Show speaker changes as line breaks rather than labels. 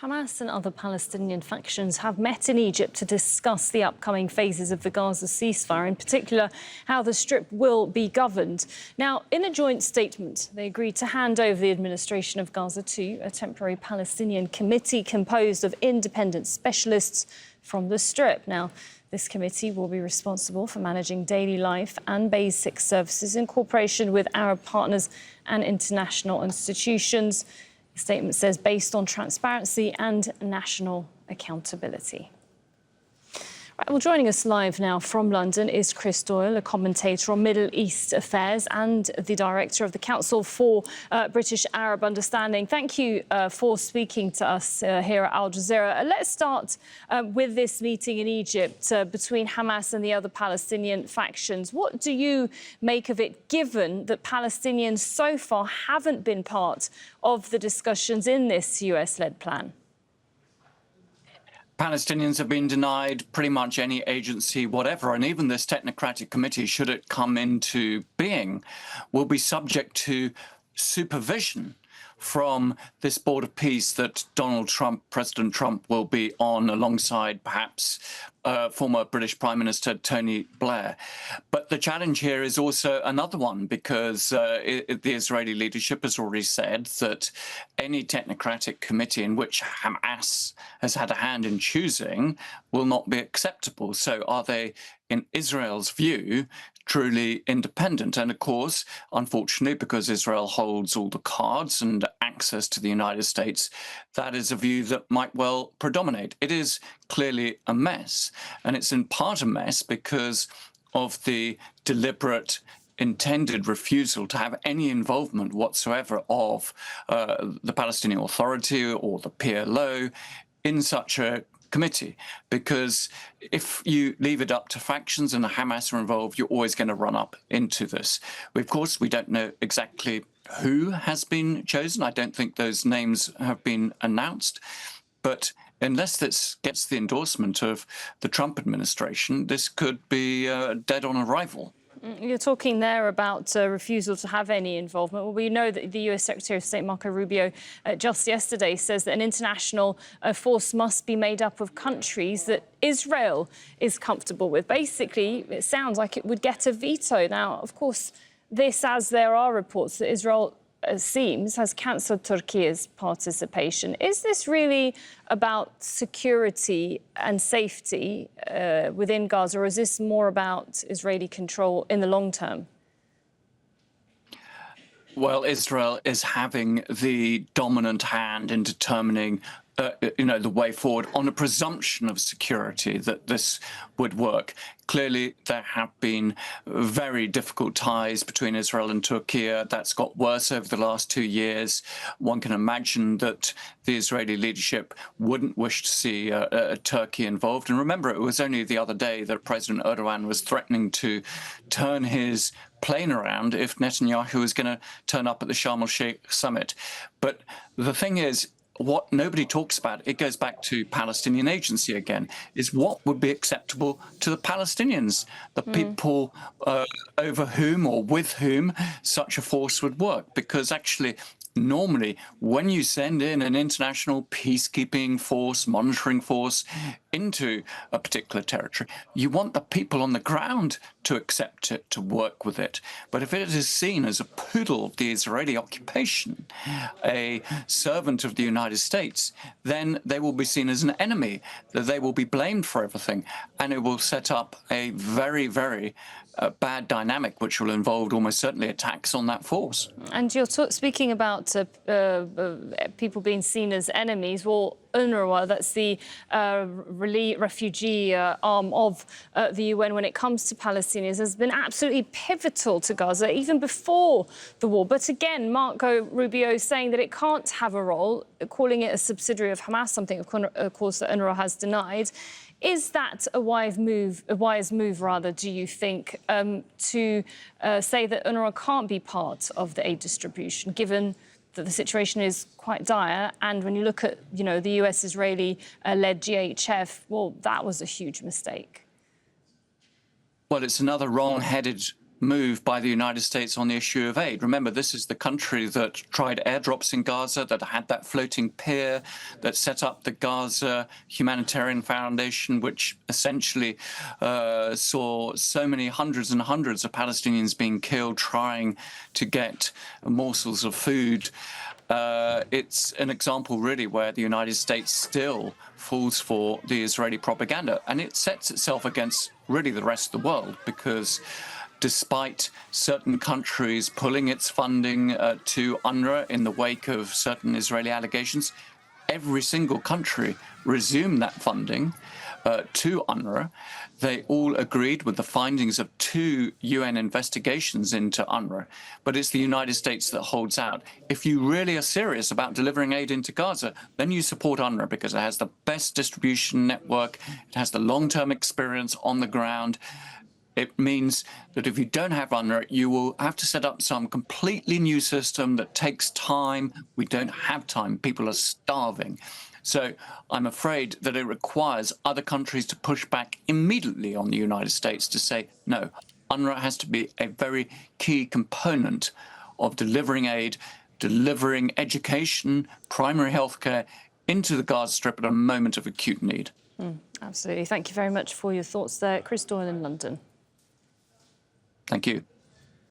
Hamas and other Palestinian factions have met in Egypt to discuss the upcoming phases of the Gaza ceasefire, in particular how the Strip will be governed. Now, in a joint statement, they agreed to hand over the administration of Gaza to a temporary Palestinian committee composed of independent specialists from the Strip. Now, this committee will be responsible for managing daily life and basic services in cooperation with Arab partners and international institutions. The statement says based on transparency and national accountability. Right, well, joining us live now from London is Chris Doyle, a commentator on Middle East affairs and the director of the Council for British Arab Understanding. Thank you for speaking to us here at Al Jazeera. Let's start with this meeting in Egypt between Hamas and the other Palestinian factions. What do you make of it, given that Palestinians so far haven't been part of the discussions in this US-led plan?
Palestinians have been denied pretty much any agency whatever, and even this technocratic committee, should it come into being, will be subject to supervision from this board of peace that President Trump will be on alongside perhaps former British Prime Minister Tony Blair. But the challenge here is also another one, because the Israeli leadership has already said that any technocratic committee in which Hamas has had a hand in choosing will not be acceptable. So are they, in Israel's view, truly independent? And of course, unfortunately, because Israel holds all the cards and access to the United States, that is a view that might well predominate. It is clearly a mess, and it's in part a mess because of the deliberate intended refusal to have any involvement whatsoever of the Palestinian Authority or the PLO in such a committee, because if you leave it up to factions and the Hamas are involved, you're always going to run up into this. Of course, we don't know exactly who has been chosen. I don't think those names have been announced. But unless this gets the endorsement of the Trump administration, this could be dead on arrival.
You're talking there about refusal to have any involvement. Well, we know that the US Secretary of State Marco Rubio just yesterday says that an international force must be made up of countries that Israel is comfortable with. Basically, it sounds like it would get a veto. Now, of course, this, as there are reports that Israel seems has cancelled Turkey's participation. Is this really about security and safety within Gaza, or is this more about Israeli control in the long term?
Well, Israel is having the dominant hand in determining the way forward on a presumption of security that this would work. Clearly, there have been very difficult ties between Israel and Turkey. That's got worse over the last 2 years. One can imagine that the Israeli leadership wouldn't wish to see Turkey involved. And remember, it was only the other day that President Erdogan was threatening to turn his plane around if Netanyahu was going to turn up at the Sharm el-Sheikh summit. But the thing is, what nobody talks about, it goes back to Palestinian agency again, is what would be acceptable to the Palestinians, the people over whom or with whom such a force would work. Because actually, normally, when you send in an international peacekeeping force, monitoring force into a particular territory, you want the people on the ground to accept it, to work with it. But if it is seen as a poodle of the Israeli occupation, a servant of the United States, then they will be seen as an enemy, that they will be blamed for everything. And it will set up a very, very bad dynamic, which will involve almost certainly attacks on that force.
And you're speaking about people being seen as enemies. Well, UNRWA, that's the refugee arm of the UN when it comes to Palestinians, has been absolutely pivotal to Gaza, even before the war. But again, Marco Rubio is saying that it can't have a role, calling it a subsidiary of Hamas, something, of course, that UNRWA has denied. Is that a wise move, do you think, to say that UNRWA can't be part of the aid distribution, given that the situation is quite dire? And when you look at, the US-Israeli-led GHF, well, that was a huge mistake.
Well, it's another wrong-headed move by the United States on the issue of aid. Remember, this is the country that tried airdrops in Gaza, that had that floating pier, that set up the Gaza Humanitarian Foundation, which essentially saw so many hundreds and hundreds of Palestinians being killed trying to get morsels of food. It's an example, really, where the United States still falls for the Israeli propaganda. And it sets itself against, really, the rest of the world, because despite certain countries pulling its funding to UNRWA in the wake of certain Israeli allegations, every single country resumed that funding to UNRWA. They all agreed with the findings of 2 UN investigations into UNRWA, but it's the United States that holds out. If you really are serious about delivering aid into Gaza, then you support UNRWA because it has the best distribution network, it has the long-term experience on the ground. It means that if you don't have UNRWA, you will have to set up some completely new system that takes time. We don't have time. People are starving. So I'm afraid that it requires other countries to push back immediately on the United States to say, no, UNRWA has to be a very key component of delivering aid, delivering education, primary healthcare into the Gaza Strip at a moment of acute need.
Absolutely. Thank you very much for your thoughts there. Chris Doyle in London.
Thank you.